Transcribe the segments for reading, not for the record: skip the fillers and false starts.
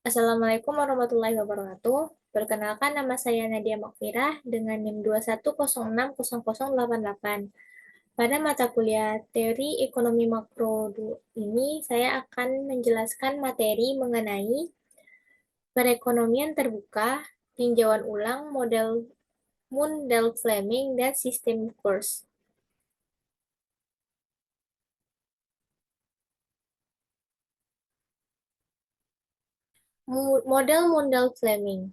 Assalamualaikum warahmatullahi wabarakatuh. Perkenalkan nama saya Nadia Makfirah dengan NIM 210600088. Pada mata kuliah Teori Ekonomi Makro ini, saya akan menjelaskan materi mengenai perekonomian terbuka, tinjauan ulang, model Mundell-Fleming, dan sistem kurs. Model Mundell-Fleming.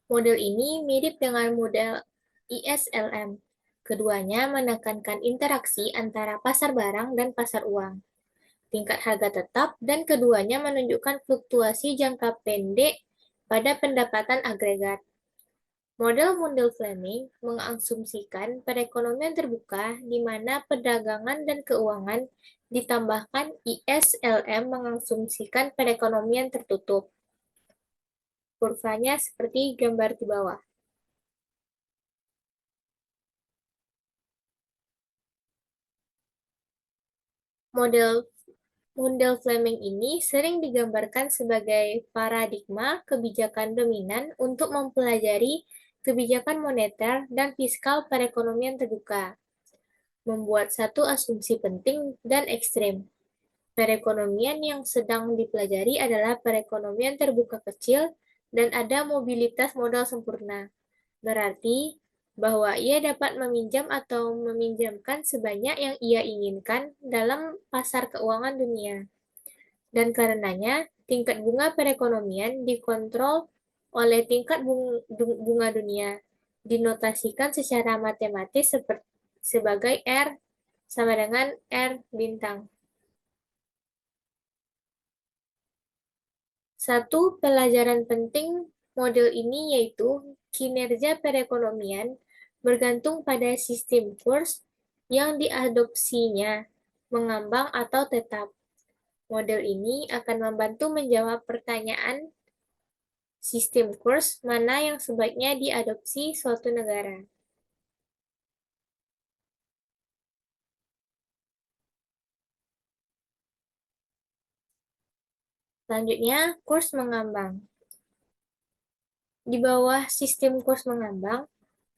Model ini mirip dengan model ISLM. Keduanya menekankan interaksi antara pasar barang dan pasar uang, tingkat harga tetap, dan keduanya menunjukkan fluktuasi jangka pendek pada pendapatan agregat. Model Mundell-Fleming mengasumsikan perekonomian terbuka di mana perdagangan dan keuangan ditambahkan ISLM mengasumsikan perekonomian tertutup. Kurvanya seperti gambar di bawah. Model Mundell-Fleming ini sering digambarkan sebagai paradigma kebijakan dominan untuk mempelajari kebijakan moneter dan fiskal perekonomian terbuka, membuat satu asumsi penting dan ekstrem. Perekonomian yang sedang dipelajari adalah perekonomian terbuka kecil dan ada mobilitas modal sempurna. Berarti bahwa ia dapat meminjam atau meminjamkan sebanyak yang ia inginkan dalam pasar keuangan dunia. Dan karenanya, tingkat bunga perekonomian dikontrol oleh tingkat bunga dunia, dinotasikan secara matematis sebagai R sama dengan R bintang. Satu pelajaran penting model ini yaitu kinerja perekonomian bergantung pada sistem kurs yang diadopsinya, mengambang atau tetap. Model ini akan membantu menjawab pertanyaan sistem kurs mana yang sebaiknya diadopsi suatu negara. Selanjutnya, kurs mengambang. Di bawah sistem kurs mengambang,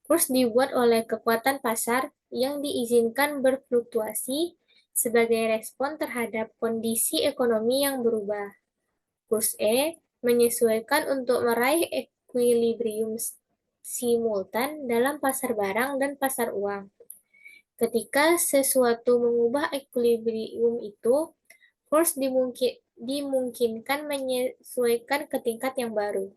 kurs dibuat oleh kekuatan pasar yang diizinkan berfluktuasi sebagai respon terhadap kondisi ekonomi yang berubah. Kurs E menyesuaikan untuk meraih equilibrium simultan dalam pasar barang dan pasar uang. Ketika sesuatu mengubah equilibrium itu, kurs dimungkinkan menyesuaikan ke tingkat yang baru.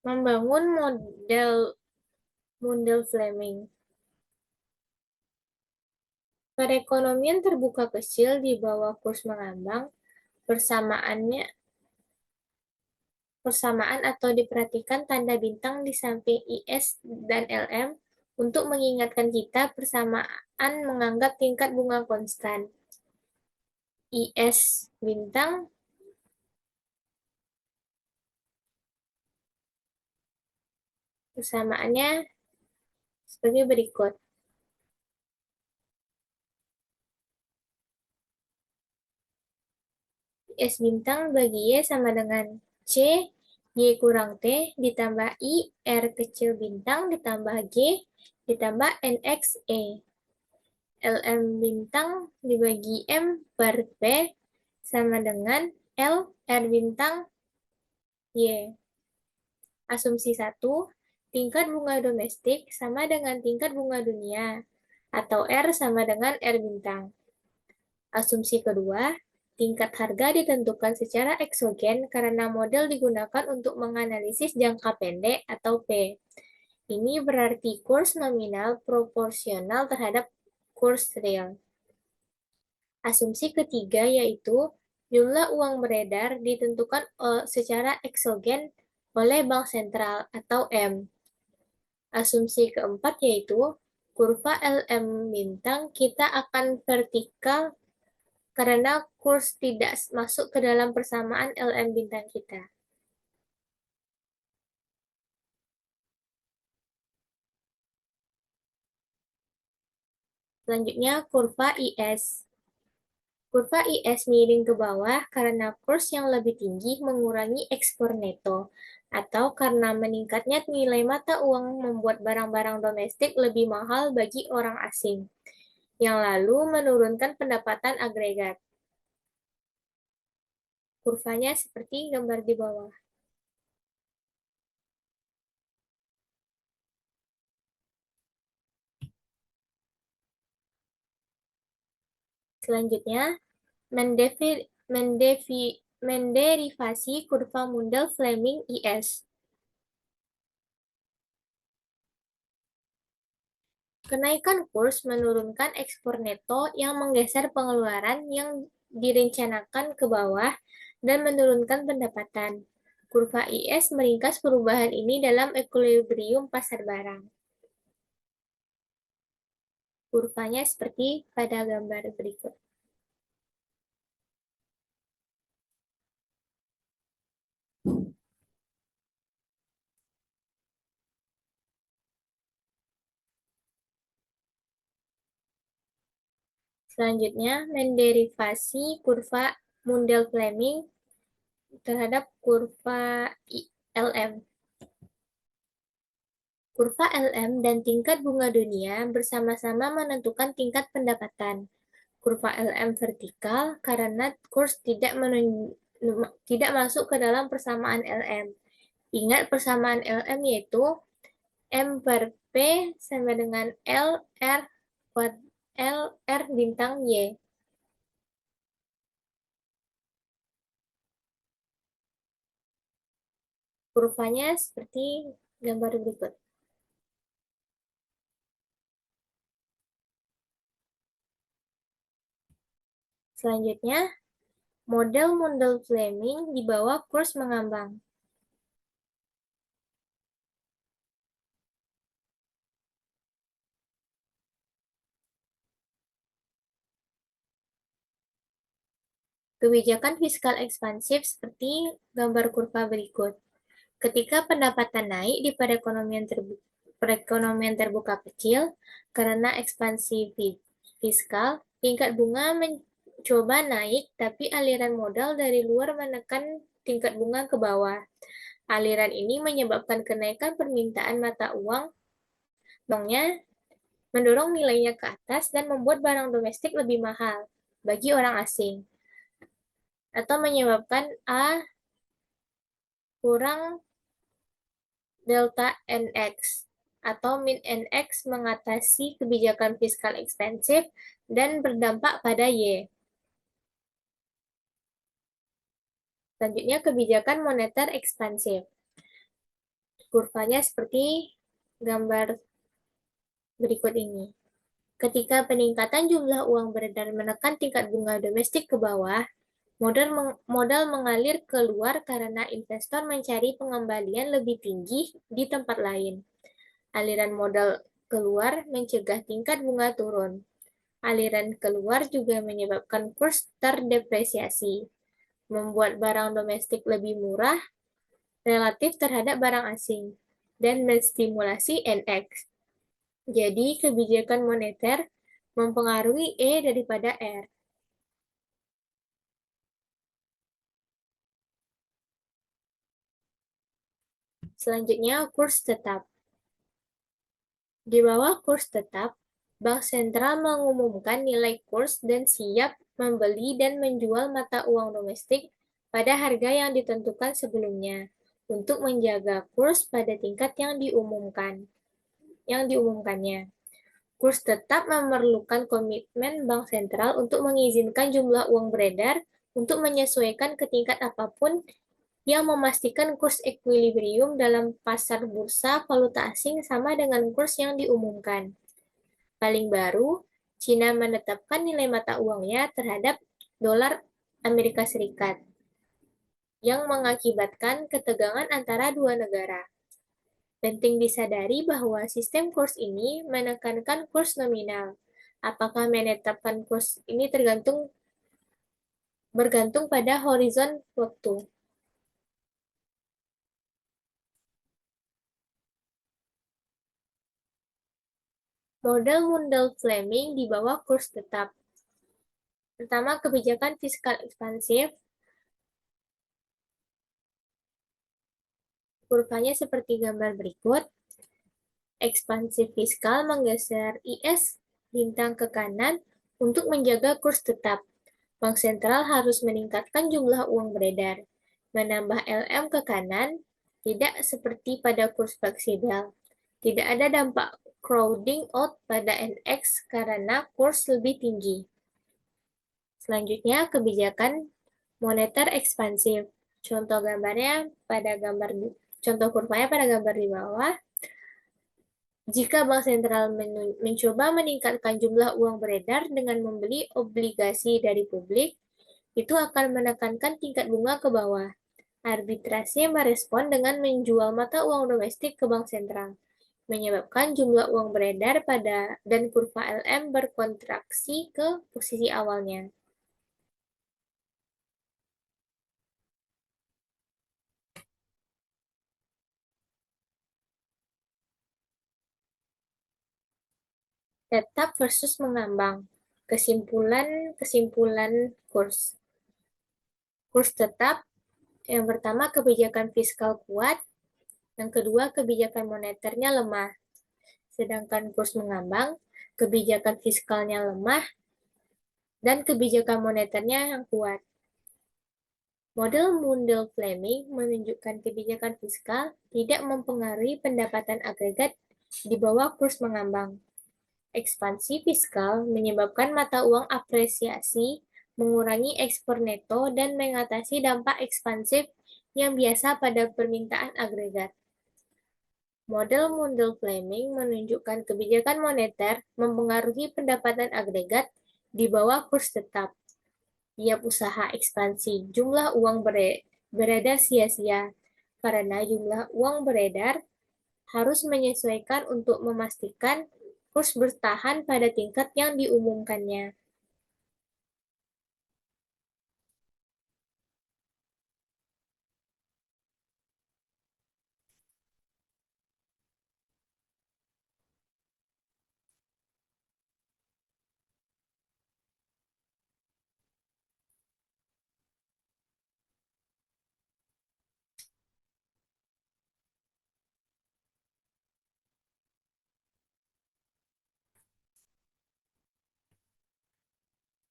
Membangun model Mundell-Fleming. Perekonomian terbuka kecil di bawah kurs mengambang, persamaan atau diperhatikan tanda bintang di samping IS dan LM untuk mengingatkan kita persamaan menganggap tingkat bunga konstan. IS bintang persamaannya sebagai berikut. IS bintang bagi Y sama dengan C, Y kurang T, ditambah I, R kecil bintang, ditambah G, ditambah NX E. LM bintang dibagi M per P sama dengan L, R bintang, Y. Asumsi 1, tingkat bunga domestik sama dengan tingkat bunga dunia, atau R sama dengan R bintang. Asumsi kedua, tingkat harga ditentukan secara eksogen karena model digunakan untuk menganalisis jangka pendek atau P. Ini berarti kurs nominal proporsional terhadap kurs real. Asumsi ketiga yaitu jumlah uang beredar ditentukan secara eksogen oleh bank sentral atau M. Asumsi keempat yaitu kurva LM bintang kita akan vertikal karena kurs tidak masuk ke dalam persamaan LM bintang kita. Selanjutnya, kurva IS. Kurva IS miring ke bawah karena kurs yang lebih tinggi mengurangi ekspor neto, atau karena meningkatnya nilai mata uang membuat barang-barang domestik lebih mahal bagi orang asing, yang lalu menurunkan pendapatan agregat. Kurvanya seperti gambar di bawah. Selanjutnya, menderivasi kurva Mundell-Fleming IS. Kenaikan kurs menurunkan ekspor neto yang menggeser pengeluaran yang direncanakan ke bawah dan menurunkan pendapatan. Kurva IS meringkas perubahan ini dalam equilibrium pasar barang. Kurvanya seperti pada gambar berikut. Selanjutnya, menderivasi kurva Mundell-Fleming terhadap kurva LM. Kurva LM dan tingkat bunga dunia bersama-sama menentukan tingkat pendapatan. Kurva LM vertikal karena kurs tidak masuk ke dalam persamaan LM. Ingat persamaan LM yaitu M per P sama dengan L R bintang Y. Kurvanya seperti gambar berikut. Selanjutnya, model Mundell-Fleming di bawah kurs mengambang. Kebijakan fiskal ekspansif seperti gambar kurva berikut. Ketika pendapatan naik di perekonomian terbuka kecil karena ekspansi fiskal, tingkat bunga mencoba naik, tapi aliran modal dari luar menekan tingkat bunga ke bawah. Aliran ini menyebabkan kenaikan permintaan mata uang, mendorong nilainya ke atas dan membuat barang domestik lebih mahal bagi orang asing, atau menyebabkan A kurang delta NX atau min NX mengatasi kebijakan fiskal ekspensif dan berdampak pada Y. Selanjutnya, kebijakan moneter ekspansif. Kurvanya seperti gambar berikut ini. Ketika peningkatan jumlah uang beredar menekan tingkat bunga domestik ke bawah, modal mengalir keluar karena investor mencari pengembalian lebih tinggi di tempat lain. Aliran modal keluar mencegah tingkat bunga turun. Aliran keluar juga menyebabkan kurs terdepresiasi, membuat barang domestik lebih murah relatif terhadap barang asing, dan menstimulasi NX. Jadi, kebijakan moneter mempengaruhi E daripada R. Selanjutnya, kurs tetap. Di bawah kurs tetap, Bank Sentral mengumumkan nilai kurs dan siap membeli dan menjual mata uang domestik pada harga yang ditentukan sebelumnya untuk menjaga kurs pada tingkat yang diumumkannya. Kurs tetap memerlukan komitmen Bank Sentral untuk mengizinkan jumlah uang beredar untuk menyesuaikan ke tingkat apapun yang memastikan kurs ekuilibrium dalam pasar bursa valuta asing sama dengan kurs yang diumumkan. Paling baru, China menetapkan nilai mata uangnya terhadap dolar Amerika Serikat, yang mengakibatkan ketegangan antara dua negara. Penting disadari bahwa sistem kurs ini menekankan kurs nominal. Apakah menetapkan kurs ini bergantung pada horizon waktu. Model Mundell-Fleming di bawah kurs tetap. Pertama, kebijakan fiskal ekspansif. Kurvanya seperti gambar berikut. Ekspansi fiskal menggeser IS bintang ke kanan untuk menjaga kurs tetap. Bank sentral harus meningkatkan jumlah uang beredar, menambah LM ke kanan, tidak seperti pada kurs fleksibel. Tidak ada dampak crowding out pada NX karena kurs lebih tinggi. Selanjutnya, kebijakan moneter ekspansif. Contoh gambarnya pada gambar contoh kurvanya pada gambar di bawah. Jika bank sentral mencoba meningkatkan jumlah uang beredar dengan membeli obligasi dari publik, itu akan menekankan tingkat bunga ke bawah. Arbitrase merespon dengan menjual mata uang domestik ke bank sentral, menyebabkan jumlah uang beredar pada dan kurva LM berkontraksi ke posisi awalnya. Tetap versus mengambang. Kesimpulan kurs. Kurs tetap, yang pertama kebijakan fiskal kuat, yang kedua kebijakan moneternya lemah. Sedangkan kurs mengambang, kebijakan fiskalnya lemah, dan kebijakan moneternya yang kuat. Model Mundell-Fleming menunjukkan kebijakan fiskal tidak mempengaruhi pendapatan agregat di bawah kurs mengambang. Ekspansi fiskal menyebabkan mata uang apresiasi, mengurangi ekspor neto, dan mengatasi dampak ekspansif yang biasa pada permintaan agregat. Model Mundell-Fleming menunjukkan kebijakan moneter mempengaruhi pendapatan agregat di bawah kurs tetap. Tiap usaha ekspansi jumlah uang beredar sia-sia karena jumlah uang beredar harus menyesuaikan untuk memastikan kurs bertahan pada tingkat yang diumumkannya.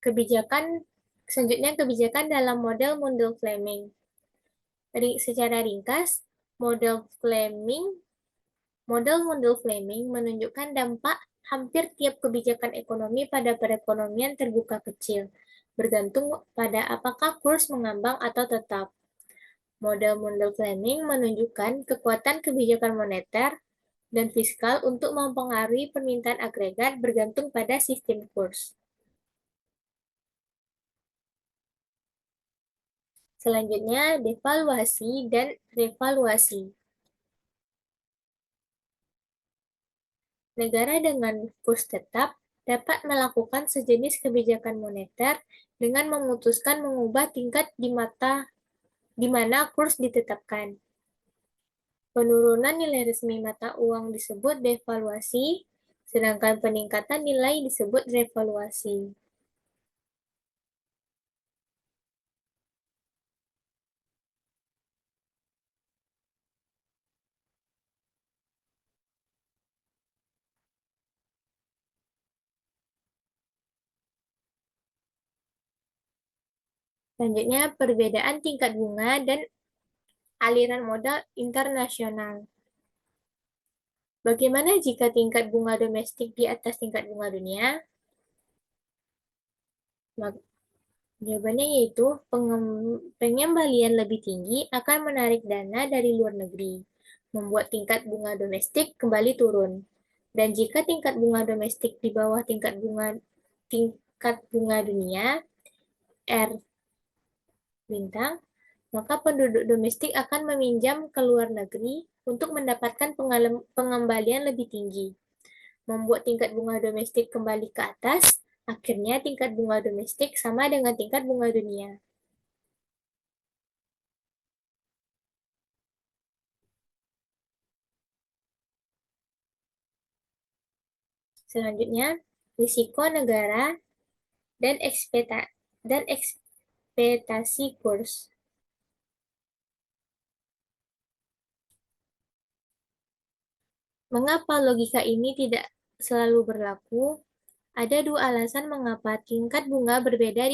Kebijakan Selanjutnya kebijakan dalam model Mundell-Fleming. Secara ringkas, model Fleming model Mundell-Fleming menunjukkan dampak hampir tiap kebijakan ekonomi pada perekonomian terbuka kecil, bergantung pada apakah kurs mengambang atau tetap. Model Mundell-Fleming menunjukkan kekuatan kebijakan moneter dan fiskal untuk mempengaruhi permintaan agregat bergantung pada sistem kurs. Selanjutnya, devaluasi dan revaluasi. Negara dengan kurs tetap dapat melakukan sejenis kebijakan moneter dengan memutuskan mengubah tingkat di mana kurs ditetapkan. Penurunan nilai resmi mata uang disebut devaluasi, sedangkan peningkatan nilai disebut revaluasi. Selanjutnya, perbedaan tingkat bunga dan aliran modal internasional. Bagaimana jika tingkat bunga domestik di atas tingkat bunga dunia? Jawabannya yaitu pengembalian lebih tinggi akan menarik dana dari luar negeri, membuat tingkat bunga domestik kembali turun. Dan jika tingkat bunga domestik di bawah tingkat bunga dunia, R bintang, maka penduduk domestik akan meminjam ke luar negeri untuk mendapatkan pengembalian lebih tinggi, membuat tingkat bunga domestik kembali ke atas, akhirnya tingkat bunga domestik sama dengan tingkat bunga dunia. Selanjutnya, risiko negara dan ekspektasi kurs. Mengapa logika ini tidak selalu berlaku? Ada dua alasan mengapa tingkat bunga berbeda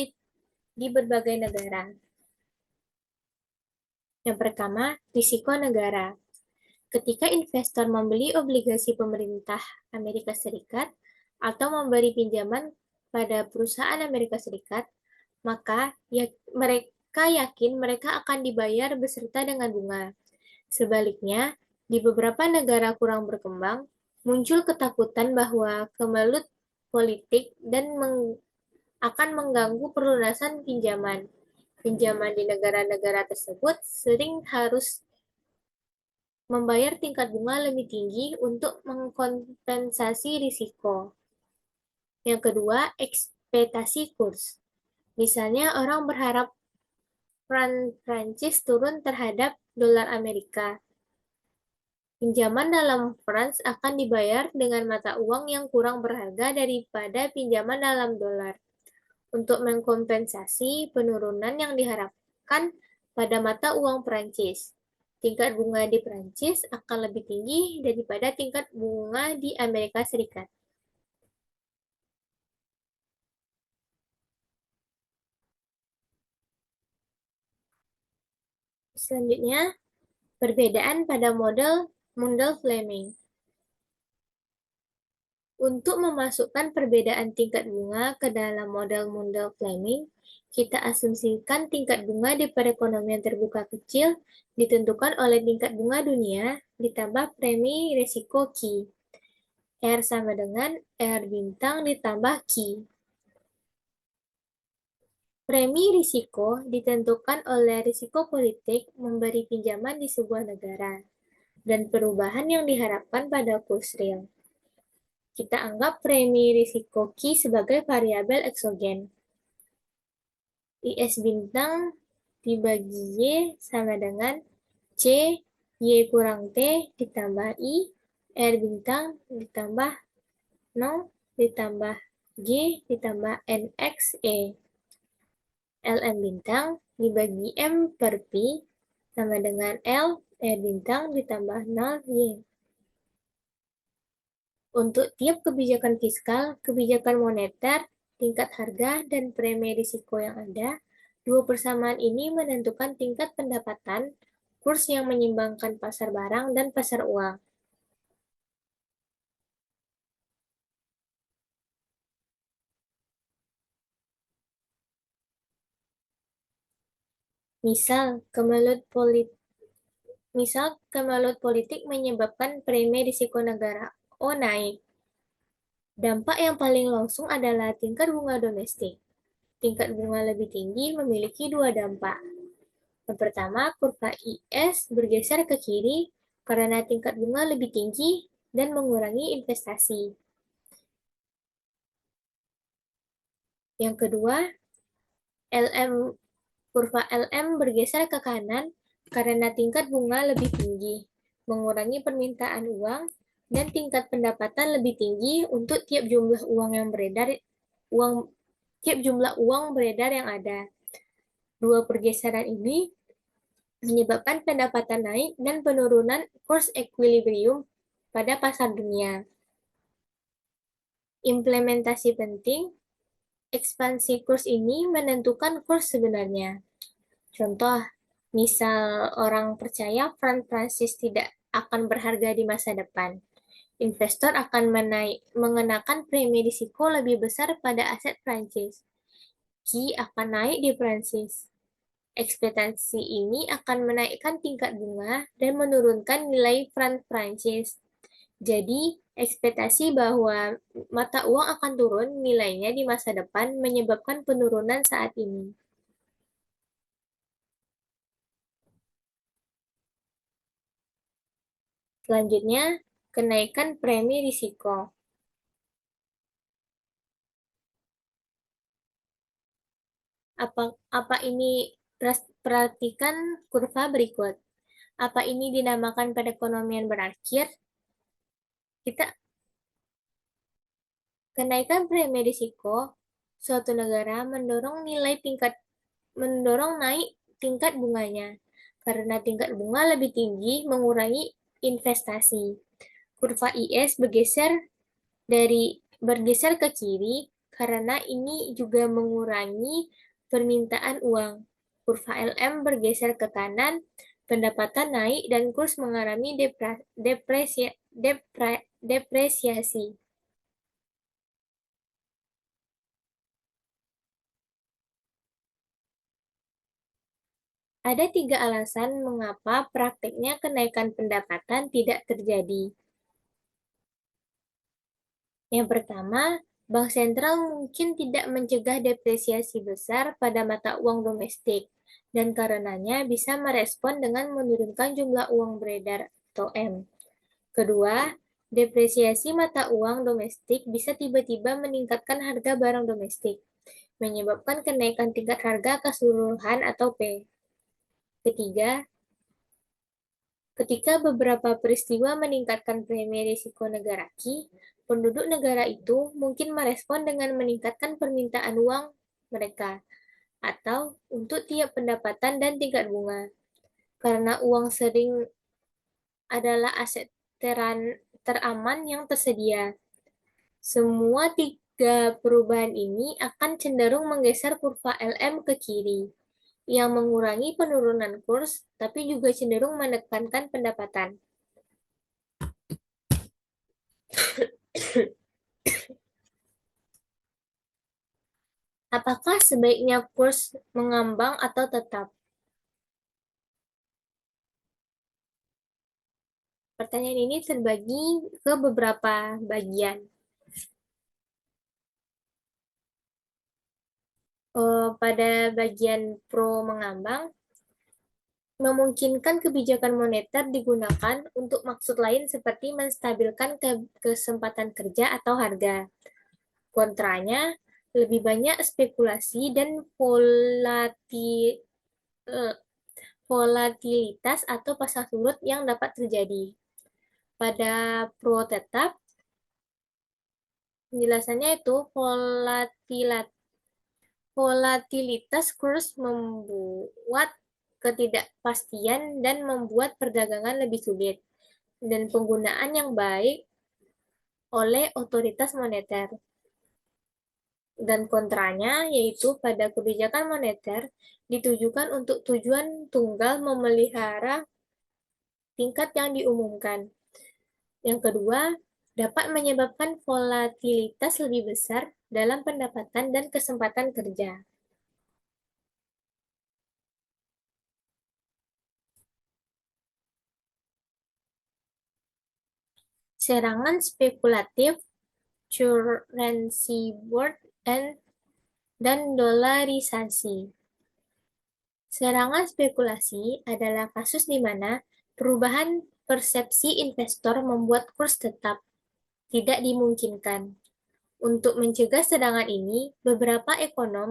di berbagai negara. Yang pertama, risiko negara. Ketika investor membeli obligasi pemerintah Amerika Serikat atau memberi pinjaman pada perusahaan Amerika Serikat, maka mereka yakin mereka akan dibayar beserta dengan bunga. Sebaliknya, di beberapa negara kurang berkembang, muncul ketakutan bahwa kemelut politik dan akan mengganggu pelunasan pinjaman. Pinjaman di negara-negara tersebut sering harus membayar tingkat bunga lebih tinggi untuk mengkompensasi risiko. Yang kedua, ekspektasi kurs. Misalnya orang berharap Prancis turun terhadap dolar Amerika. Pinjaman dalam franc akan dibayar dengan mata uang yang kurang berharga daripada pinjaman dalam dolar. Untuk mengkompensasi penurunan yang diharapkan pada mata uang Prancis. Tingkat bunga di Prancis akan lebih tinggi daripada tingkat bunga di Amerika Serikat. Selanjutnya, perbedaan pada model Mundell-Fleming. Untuk memasukkan perbedaan tingkat bunga ke dalam model Mundell-Fleming, kita asumsikan tingkat bunga di perekonomian terbuka kecil ditentukan oleh tingkat bunga dunia ditambah premi risiko Q. R sama dengan R bintang ditambah Q. Premi risiko ditentukan oleh risiko politik memberi pinjaman di sebuah negara dan perubahan yang diharapkan pada kurs real. Kita anggap premi risiko Q sebagai variabel eksogen. IS bintang dibagi Y sama dengan C Y kurang T ditambah I, R bintang ditambah 0 ditambah G ditambah NX E. LM bintang dibagi M per Pi sama dengan L R bintang ditambah 0 Y. Untuk tiap kebijakan fiskal, kebijakan moneter, tingkat harga, dan premi risiko yang ada, dua persamaan ini menentukan tingkat pendapatan, kurs yang menyeimbangkan pasar barang dan pasar uang. Misal, kemelut politik menyebabkan premi risiko negara O naik. Dampak yang paling langsung adalah tingkat bunga domestik. Tingkat bunga lebih tinggi memiliki dua dampak. Yang pertama, kurva IS bergeser ke kiri karena tingkat bunga lebih tinggi dan mengurangi investasi. Yang kedua, kurva LM bergeser ke kanan karena tingkat bunga lebih tinggi, mengurangi permintaan uang, dan tingkat pendapatan lebih tinggi untuk tiap jumlah uang beredar yang ada. Dua pergeseran ini menyebabkan pendapatan naik dan penurunan kurs equilibrium pada pasar dunia. Implementasi penting, ekspansi kurs ini menentukan kurs sebenarnya. Contoh, misal orang percaya franc Prancis tidak akan berharga di masa depan. Investor akan mengenakan premi risiko lebih besar pada aset Prancis. Q akan naik di Prancis. Ekspektasi ini akan menaikkan tingkat bunga dan menurunkan nilai franc Prancis. Jadi, ekspektasi bahwa mata uang akan turun nilainya di masa depan menyebabkan penurunan saat ini. Selanjutnya, kenaikan premi risiko. Apa ini perhatikan kurva berikut. Apa ini dinamakan perekonomian berakhir? Kita Kenaikan premi risiko suatu negara mendorong naik tingkat bunganya. Karena tingkat bunga lebih tinggi mengurangi investasi. Kurva IS bergeser ke kiri karena ini juga mengurangi permintaan uang. Kurva LM bergeser ke kanan, pendapatan naik dan kurs mengalami depresiasi. Ada 3 alasan mengapa praktiknya kenaikan pendapatan tidak terjadi. Yang pertama, Bank Sentral mungkin tidak mencegah depresiasi besar pada mata uang domestik, dan karenanya bisa merespon dengan menurunkan jumlah uang beredar atau M. Kedua, depresiasi mata uang domestik bisa tiba-tiba meningkatkan harga barang domestik, menyebabkan kenaikan tingkat harga keseluruhan atau P. Ketiga, ketika beberapa peristiwa meningkatkan premi risiko negara Q, penduduk negara itu mungkin merespon dengan meningkatkan permintaan uang mereka, atau untuk tiap pendapatan dan tingkat bunga. Karena uang sering adalah aset teraman yang tersedia. Semua 3 perubahan ini akan cenderung menggeser kurva LM ke kiri, yang mengurangi penurunan kurs, tapi juga cenderung menekankan pendapatan. Apakah sebaiknya kurs mengambang atau tetap? Pertanyaan ini terbagi ke beberapa bagian. Pada bagian pro mengambang, memungkinkan kebijakan moneter digunakan untuk maksud lain seperti menstabilkan kesempatan kerja atau harga. Kontranya, lebih banyak spekulasi dan volatilitas atau pasang surut yang dapat terjadi. Pada pro tetap, penjelasannya itu volatilitas kurs membuat ketidakpastian dan membuat perdagangan lebih sulit, dan penggunaan yang baik oleh otoritas moneter. Dan kontranya, yaitu pada kebijakan moneter ditujukan untuk tujuan tunggal memelihara tingkat yang diumumkan. Yang kedua, dapat menyebabkan volatilitas lebih besar dalam pendapatan dan kesempatan kerja. Serangan spekulatif, currency board, dan dolarisasi. Serangan spekulasi adalah kasus di mana perubahan persepsi investor membuat kurs tetap tidak dimungkinkan. Untuk mencegah serangan ini, beberapa ekonom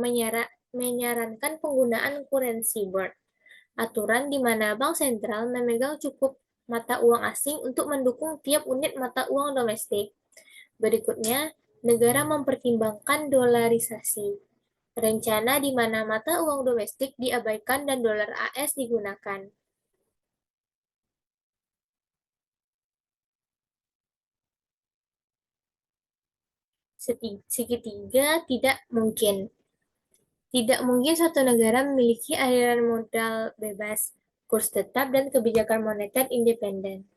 menyarankan penggunaan currency board, aturan di mana bank sentral memegang cukup mata uang asing untuk mendukung tiap unit mata uang domestik. Berikutnya, negara mempertimbangkan dolarisasi, rencana di mana mata uang domestik diabaikan dan dolar AS digunakan. Segitiga tidak mungkin. Tidak mungkin suatu negara memiliki aliran modal bebas, kurs tetap, dan kebijakan moneter independen.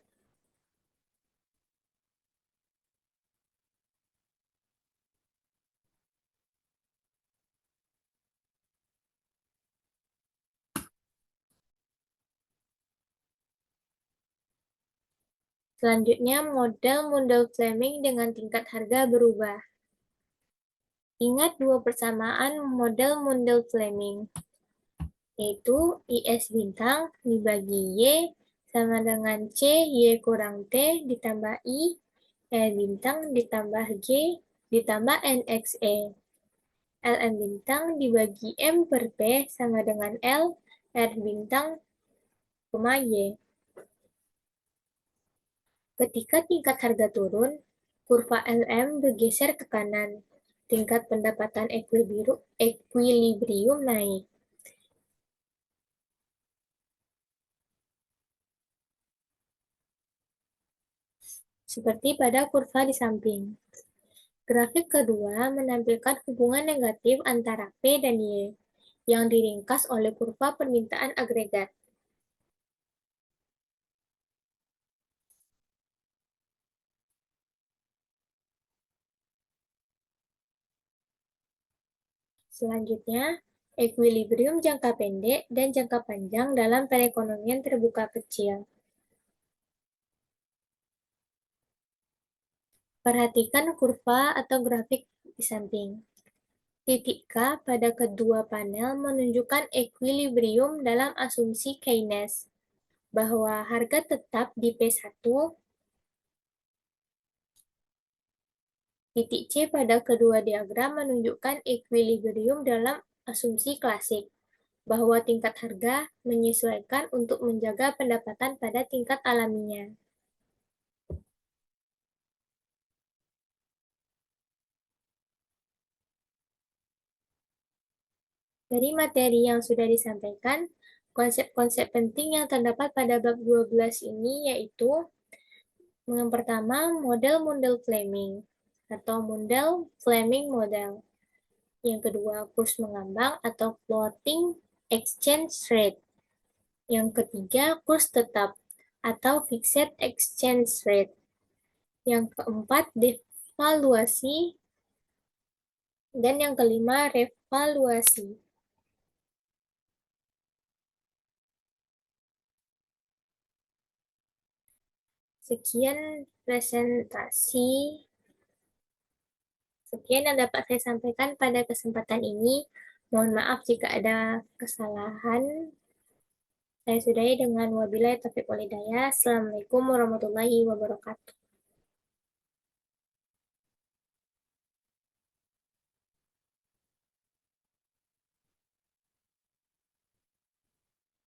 Selanjutnya, model Mundell-Fleming dengan tingkat harga berubah. Ingat 2 persamaan model Mundell-Fleming, yaitu IS bintang dibagi Y sama dengan C Y kurang T ditambah I bintang ditambah G ditambah NXE. LM bintang dibagi M per P sama dengan L R bintang, Y. Ketika tingkat harga turun, Kurva LM bergeser ke kanan. Tingkat pendapatan ekuilibrium naik. Seperti pada kurva di samping. Grafik kedua menampilkan hubungan negatif antara P dan Y, yang diringkas oleh kurva permintaan agregat. Selanjutnya, ekuilibrium jangka pendek dan jangka panjang dalam perekonomian terbuka kecil. Perhatikan kurva atau grafik di samping. Titik K pada kedua panel menunjukkan ekuilibrium dalam asumsi Keynes, bahwa harga tetap di P1. Titik C pada kedua diagram menunjukkan ekuilibrium dalam asumsi klasik, bahwa tingkat harga menyesuaikan untuk menjaga pendapatan pada tingkat alaminya. Dari materi yang sudah disampaikan, konsep-konsep penting yang terdapat pada bab 12 ini yaitu yang pertama, model Mundell-Fleming atau Mundell-Fleming model. Yang kedua, kurs mengambang atau floating exchange rate. Yang ketiga, kurs tetap atau fixed exchange rate. Yang keempat, devaluasi. Dan yang kelima, revaluasi. Sekian presentasi. Sekian yang dapat saya sampaikan pada kesempatan ini. Mohon maaf jika ada kesalahan. Saya sudahi dengan wabillahi taufiq walhidayah. Assalamualaikum warahmatullahi wabarakatuh.